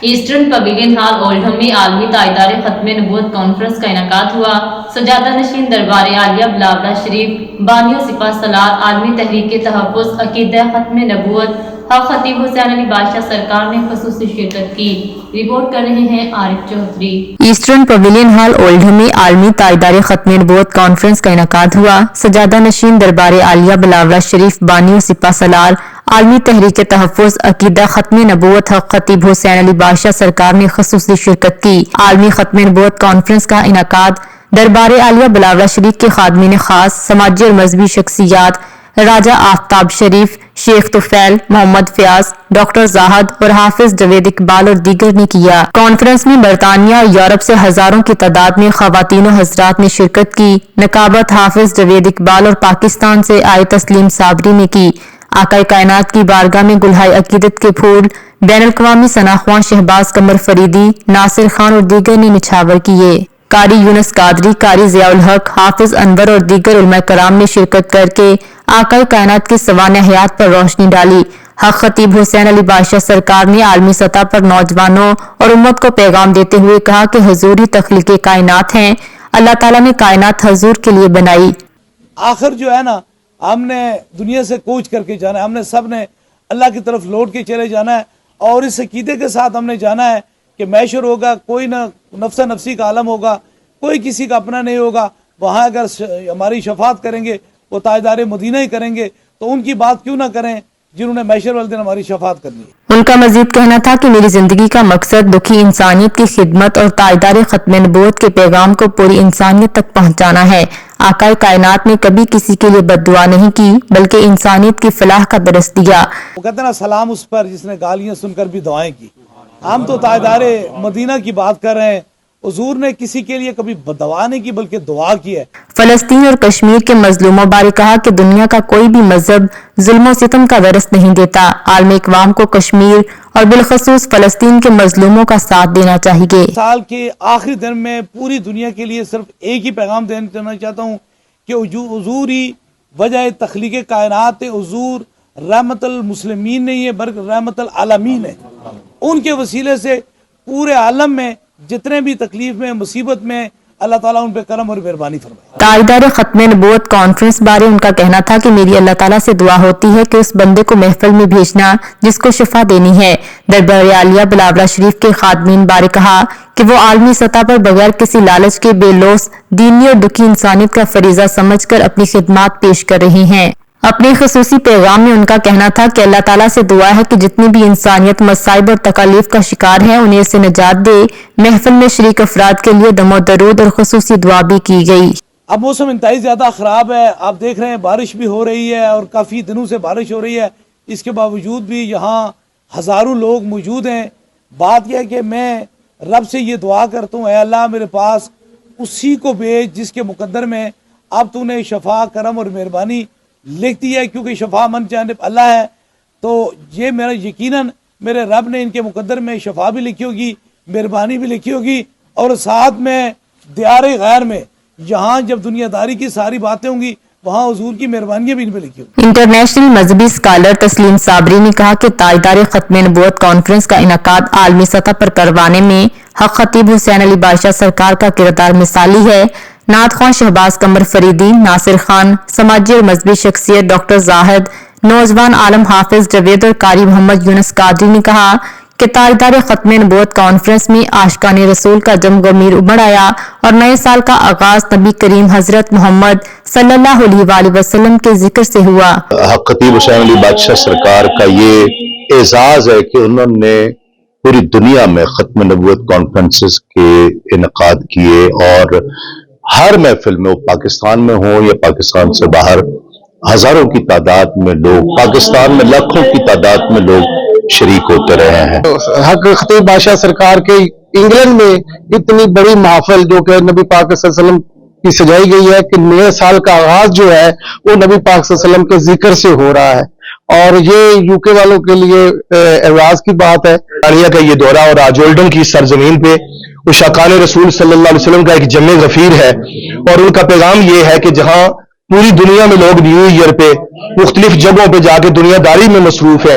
Eastern pavilion hall اولڈہم میں عالمی تائیدار ختم نبوت کانفرنس کا انعقاد ہوا۔ سجادہ نشین دربار عالیہ بلاولہ شریف بانی و سپہ سالار عالمی تحریک تحفظ عقیدہ ختم نبوت حق خطیب حسین علی بادشاہ سرکار نے خصوصی شرکت کی۔ رپورٹ کر رہے ہیں عارف چودھری۔ ایسٹرن پویلین ہال اولڈہم میں عالمی تائیدار ختم نبوت کانفرنس کا انعقاد ہوا۔ سجادہ نشین دربار عالیہ بلاولہ شریف بانی و سپہ سالار عالمی تحریک تحفظ عقیدہ ختم نبوت حق خطیب حسین علی بادشاہ سرکار نے خصوصی شرکت کی۔ عالمی ختم نبوت کانفرنس کا انعقاد دربار عالیہ بلاولہ شریف کے خادمین خاص، سماجی اور مذہبی شخصیات راجہ آفتاب شریف، شیخ طفیل، محمد فیاض، ڈاکٹر زاہد اور حافظ جاوید اقبال اور دیگر نے کیا۔ کانفرنس میں برطانیہ اور یورپ سے ہزاروں کی تعداد میں خواتین و حضرات نے شرکت کی۔ نقابت حافظ جاوید اقبال اور پاکستان سے آئے تسلیم صابری نے کی۔ آقا کائنات کی بارگاہ میں گلہائے عقیدت کے پھول بین الاقوامی ثناخواں شہباز قمر فریدی، ناصر خان اور دیگر نے نچھاور کیے۔ قاری یونس قادری، قاری ضیاء الحق، حافظ انور اور دیگر علماء کرام نے شرکت کر کے آقا کائنات کی سوانح حیات پر روشنی ڈالی۔ حق خطیب حسین علی بادشاہ سرکار نے عالمی سطح پر نوجوانوں اور امت کو پیغام دیتے ہوئے کہا کہ حضور ہی تخلیق کائنات ہیں، اللہ تعالیٰ نے کائنات حضور کے لیے بنائی۔ آخر جو ہے نا، ہم نے دنیا سے کوچ کر کے جانا ہے، ہم نے سب نے اللہ کی طرف لوٹ کے چلے جانا ہے، اور اس عقیدے کے ساتھ ہم نے جانا ہے کہ محشر ہوگا، کوئی نہ نفس نفسی کا عالم ہوگا، کوئی کسی کا اپنا نہیں ہوگا۔ وہاں اگر ہماری شفاعت کریں گے وہ تاجدار مدینہ ہی کریں گے، تو ان کی بات کیوں نہ کریں جنہوں نے محشر والے دن ہماری شفاعت کرنی ہے۔ ان کا مزید کہنا تھا کہ میری زندگی کا مقصد دکھی انسانیت کی خدمت اور تاجدار ختم نبوت کے پیغام کو پوری انسانیت تک پہنچانا ہے۔ آقا کائنات نے کبھی کسی کے لیے بد دعا نہیں کی، بلکہ انسانیت کی فلاح کا درس دیا۔ وہ کہتے ہیں نا، سلام اس پر جس نے گالیاں سن کر بھی دعائیں کی۔ ہم تو تاجدار مدینہ کی بات کر رہے ہیں، حضور نے کسی کے لیے کبھی دعا نہیں کی بلکہ دعا کی ہے۔ فلسطین اور کشمیر کے مظلوموں بارے کہا کہ دنیا کا کوئی بھی مذہب ظلم و ستم کا درس نہیں دیتا، عالم اقوام کو کشمیر اور بالخصوص فلسطین کے مظلوموں کا ساتھ دینا چاہیے۔ سال کے آخری دن میں پوری دنیا کے لیے صرف ایک ہی پیغام دینا چاہتا ہوں کہ حضور ہی وجہ تخلیق کائنات ہے، حضور رحمت المسلمین نہیں ہے بلکہ رحمت العالمین ہے۔ ان کے وسیلے سے پورے عالم میں جتنے بھی تکلیف میں، مصیبت میں، اللہ تعالیٰ ان پہ کرم اور مہربانی فرمائے۔ تاجدار ختم نبوت کانفرنس بارے ان کا کہنا تھا کہ میری اللہ تعالیٰ سے دعا ہوتی ہے کہ اس بندے کو محفل میں بھیجنا جس کو شفا دینی ہے۔ دربار عالیہ بلاولہ شریف کے خادمین بارے کہا کہ وہ عالمی سطح پر بغیر کسی لالچ کے بے لوث دینی اور دکھی انسانیت کا فریضہ سمجھ کر اپنی خدمات پیش کر رہے ہیں۔ اپنے خصوصی پیغام میں ان کا کہنا تھا کہ اللہ تعالیٰ سے دعا ہے کہ جتنی بھی انسانیت مصائب اور تکالیف کا شکار ہے انہیں اس سے نجات دے۔ محفل میں شریک افراد کے لیے دم و درود اور خصوصی دعا بھی کی گئی۔ اب موسم انتہائی زیادہ خراب ہے، آپ دیکھ رہے ہیں بارش بھی ہو رہی ہے اور کافی دنوں سے بارش ہو رہی ہے، اس کے باوجود بھی یہاں ہزاروں لوگ موجود ہیں۔ بات یہ ہے کہ میں رب سے یہ دعا کرتا ہوں، اے اللہ میرے پاس اسی کو بھیج جس کے مقدر میں اب تو نے شفا، کرم اور مہربانی لکھتی ہے، کیونکہ شفا من جانب اللہ ہے۔ تو یہ میرا یقیناً میرے رب نے ان کے مقدر میں شفا بھی لکھی ہوگی، مہربانی بھی لکھی ہوگی، اور ساتھ میں دیار غیر میں یہاں جب دنیا داری کی ساری باتیں ہوں گی وہاں حضور کی مہربانیاں بھی ان پہ لکھی ہوگی۔ انٹرنیشنل مذہبی اسکالر تسلیم صابری نے کہا کہ تاجدار ختم نبوت کانفرنس کا انعقاد عالمی سطح پر کروانے میں حق خطیب حسین علی بادشاہ سرکار کا کردار مثالی ہے۔ نعت خواں شہباز قمر فریدی، ناصر خان، سماجی اور مذہبی شخصیت ڈاکٹر زاہد، نوجوان عالم حافظ جاوید اور قاری محمد یونس قادری نے کہا کہ تاجدار ختم نبوت کانفرنس میں عاشقان رسول کا جم گمیر ابھر آیا اور نئے سال کا آغاز نبی کریم حضرت محمد صلی اللہ علیہ وآلہ وسلم کے ذکر سے ہوا۔ حق خطیب حسین علی بادشاہ سرکار کا یہ اعزاز ہے کہ انہوں نے پوری دنیا میں ختم نبوت کانفرنسز کے انعقاد کیے، اور ہر محفل میں وہ پاکستان میں ہوں یا پاکستان سے باہر ہزاروں کی تعداد میں لوگ، پاکستان میں لاکھوں کی تعداد میں لوگ شریک ہوتے رہے ہیں۔ حق خطیب بادشاہ سرکار کے انگلینڈ میں اتنی بڑی محفل جو کہ نبی پاک صلی اللہ علیہ وسلم کی سجائی گئی ہے کہ نئے سال کا آغاز جو ہے وہ نبی پاک صلی اللہ علیہ وسلم کے ذکر سے ہو رہا ہے، اور یہ یو کے والوں کے لیے اعزاز کی بات ہے۔ کا یہ دورہ اور آج اولڈن کی سرزمین پہ عشاقان رسول صلی اللہ علیہ وسلم کا ایک جمع غفیر ہے، اور ان کا پیغام یہ ہے کہ جہاں پوری دنیا میں لوگ نیو ایئر پہ مختلف جگہوں پہ جا کے دنیا داری میں مصروف ہے،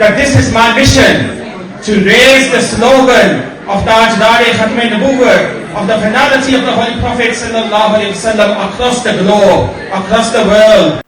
that this is my mission to raise the slogan of Tajdar Khatm Nubuwwat of the finality of the Holy Prophet sallallahu alaihi wasallam across the globe, across the world.